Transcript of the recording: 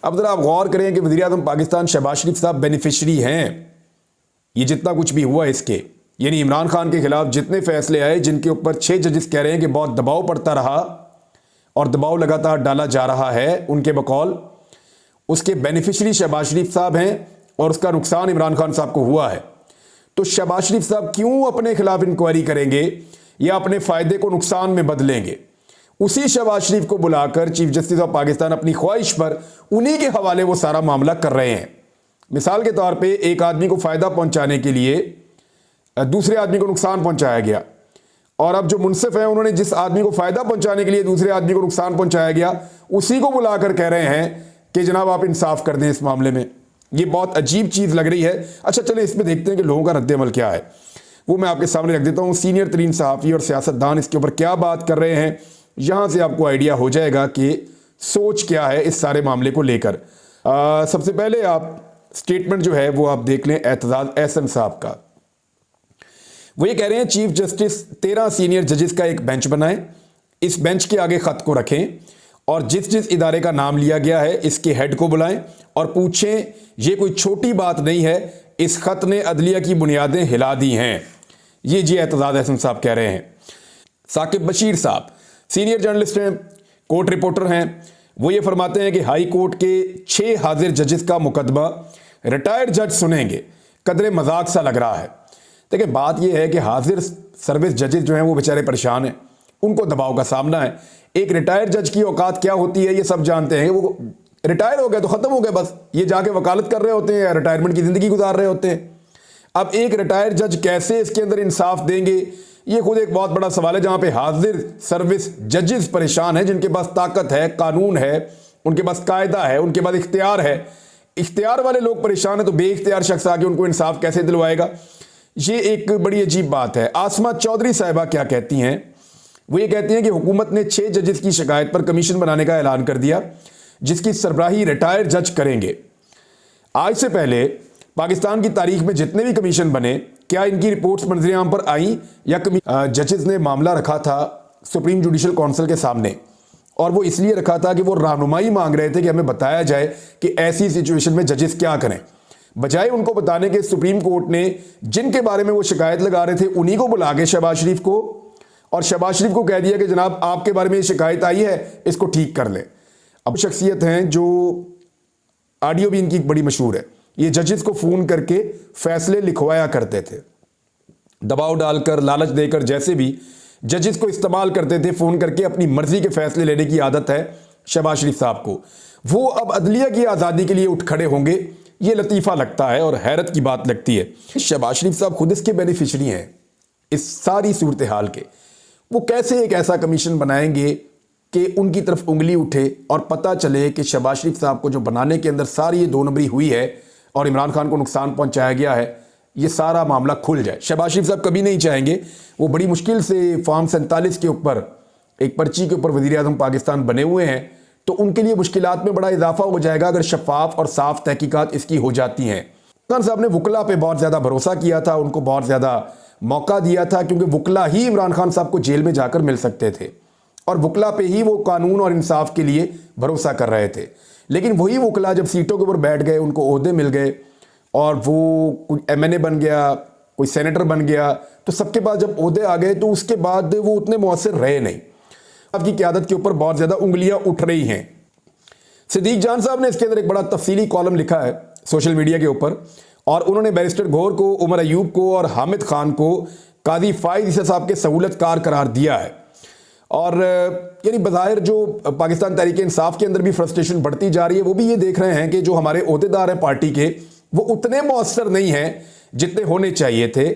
अब ज़रा आप गौर करें कि वज़ीर आज़म पाकिस्तान शहबाज शरीफ साहब बेनिफिशरी हैं ये जितना कुछ भी हुआ इसके, यानी इमरान खान के खिलाफ जितने फैसले आए जिनके ऊपर 6 जजेस कह रहे हैं कि बहुत दबाव पड़ता रहा और दबाव लगातार डाला जा रहा है उनके बकौल, उसके बेनिफिशरी शहबाज शरीफ साहब हैं और उसका नुकसान इमरान खान साहब को हुआ है। तो शहबाज शरीफ साहब क्यों अपने खिलाफ इंक्वायरी करेंगे या अपने फ़ायदे को नुकसान में बदलेंगे? उसी शहबाज शरीफ को बुलाकर चीफ जस्टिस ऑफ पाकिस्तान अपनी ख्वाहिश पर उन्हीं के हवाले वो सारा मामला कर रहे हैं। मिसाल के तौर पे एक आदमी को फ़ायदा पहुंचाने के लिए दूसरे आदमी को नुकसान पहुंचाया गया, और अब जो मुनसिफ हैं उन्होंने जिस आदमी को फ़ायदा पहुंचाने के लिए दूसरे आदमी को नुकसान पहुंचाया गया उसी को बुलाकर कह रहे हैं कि जनाब आप इंसाफ कर दें इस मामले में। ये बहुत अजीब चीज़ लग रही है। अच्छा चलें इसमें देखते हैं कि लोगों का रद्द-ए-अमल क्या है, वो मैं आपके सामने रख देता हूँ। सीनियर तरीन सहाफ़ी और सियासतदान इसके ऊपर क्या बात कर रहे हैं, यहाँ से आपको आइडिया हो जाएगा कि सोच क्या है इस सारे मामले को लेकर। सबसे पहले आप स्टेटमेंट जो है वो आप देख लें एतजाज़ एहसन साहब का। वो ये कह रहे हैं चीफ जस्टिस 13 सीनियर जजेस का एक बेंच बनाएं, इस बेंच के आगे ख़त को रखें और जिस जिस इदारे का नाम लिया गया है इसके हेड को बुलाएं और पूछें ये कोई छोटी बात नहीं है, इस ख़त ने अदलिया की बुनियादें हिला दी हैं। ये जी एतजाज़ एहसन साहब कह रहे हैं। साकिब बशीर साहब सीनियर जर्नलिस्ट हैं, कोर्ट रिपोर्टर हैं, वो ये फरमाते हैं कि हाई कोर्ट के 6 हाजिर जजेस का मुकदमा रिटायर्ड जज सुनेंगे, कदरे मजाक सा लग रहा है। देखिए बात यह है कि हाजिर सर्विस जजेस जो हैं वो बेचारे परेशान हैं, उनको दबाव का सामना है। एक रिटायर्ड जज की औकात क्या होती है ये सब जानते हैं, वो रिटायर हो गए तो ख़त्म हो गए, बस ये जाके वकालत कर रहे होते हैं या रिटायरमेंट की ज़िंदगी गुजार रहे होते हैं। अब एक रिटायर्ड जज कैसे इसके अंदर इंसाफ देंगे, ये खुद एक बहुत बड़ा सवाल है, जहाँ पे हाजिर सर्विस जजेस परेशान हैं, जिनके पास ताकत है, कानून है, उनके पास कायदा है, उनके पास इख्तियार है। इख्तियार वाले लोग परेशान हैं तो बेइख्तियार शख्स आके उनको इंसाफ कैसे दिलवाएगा? ये एक बड़ी अजीब बात है। आसमा चौधरी साहिबा क्या कहती हैं, वो ये कहती हैं कि हुकूमत ने 6 जजेस की शिकायत पर कमीशन बनाने का ऐलान कर दिया जिसकी सरबराही रिटायर्ड जज करेंगे। आज से पहले पाकिस्तान की तारीख में जितने भी कमीशन बने, क्या इनकी रिपोर्ट्स मंजर आम पर आई या जजेस ने मामला रखा था सुप्रीम जुडिशल काउंसिल के सामने, और वो इसलिए रखा था कि वो रहनुमाई मांग रहे थे कि हमें बताया जाए कि ऐसी सिचुएशन में जजेस क्या करें। बजाय उनको बताने के सुप्रीम कोर्ट ने जिनके बारे में वो शिकायत लगा रहे थे उन्हीं को बुला के शहबाज शरीफ को, और शहबाज शरीफ को कह दिया कि जनाब आपके बारे में ये शिकायत आई है, इसको ठीक कर लें। अब शख्सियत हैं जो ऑडियो भी इनकी बड़ी मशहूर है, ये जजेस को फ़ोन करके फैसले लिखवाया करते थे, दबाव डालकर लालच देकर, जैसे भी जजेस को इस्तेमाल करते थे, फ़ोन करके अपनी मर्जी के फैसले लेने की आदत है शहबाज शरीफ साहब को। वो अब अदलिया की आज़ादी के लिए उठ खड़े होंगे, ये लतीफ़ा लगता है और हैरत की बात लगती है। शहबाज शरीफ साहब खुद इसके बेनिफिशरी हैं इस सारी सूरत हाल के। वो कैसे एक ऐसा कमीशन बनाएंगे कि उनकी तरफ उंगली उठे और पता चले कि शहबाज शरीफ साहब को जो बनाने के अंदर सारी ये 2 नंबरी हुई है और इमरान खान को नुकसान पहुंचाया गया है, ये सारा मामला खुल जाए। शहबाज शरीफ साहब कभी नहीं चाहेंगे, वो बड़ी मुश्किल से फॉर्म 47 के ऊपर एक पर्ची के ऊपर वज़ीर आज़म पाकिस्तान बने हुए हैं, तो उनके लिए मुश्किलात में बड़ा इजाफा हो जाएगा अगर शफाफ और साफ तहकीकात इसकी हो जाती हैं। खान साहब ने वकला पे बहुत ज़्यादा भरोसा किया था, उनको बहुत ज़्यादा मौका दिया था, क्योंकि वकला ही इमरान खान साहब को जेल में जाकर मिल सकते थे और वकला पे ही वो कानून और इंसाफ के लिए भरोसा कर रहे थे। लेकिन वही वकला जब सीटों के ऊपर बैठ गए, उनको ओहदे मिल गए और वो कोई MNA बन गया, कोई सेनेटर बन गया, तो सबके पास जब ओहदे आ गए तो उसके बाद वो उतने मौसर रहे नहीं। आपकी क़यादत के ऊपर बहुत ज़्यादा उंगलियां उठ रही हैं। सिद्दीक जान साहब ने इसके अंदर एक बड़ा तफसीली कॉलम लिखा है सोशल मीडिया के ऊपर, और उन्होंने बैरिस्टर गौहर को, उमर अयूब को और हामिद खान को काजी फाइज ईसा साहब के सहूलतकार करार दिया है। और यानी बज़ाहिर जो पाकिस्तान तहरीक इंसाफ के अंदर भी फ्रस्ट्रेशन बढ़ती जा रही है, वो भी ये देख रहे हैं कि जो हमारे ओहदेदार हैं पार्टी के, वो उतने मौसर नहीं हैं जितने होने चाहिए थे।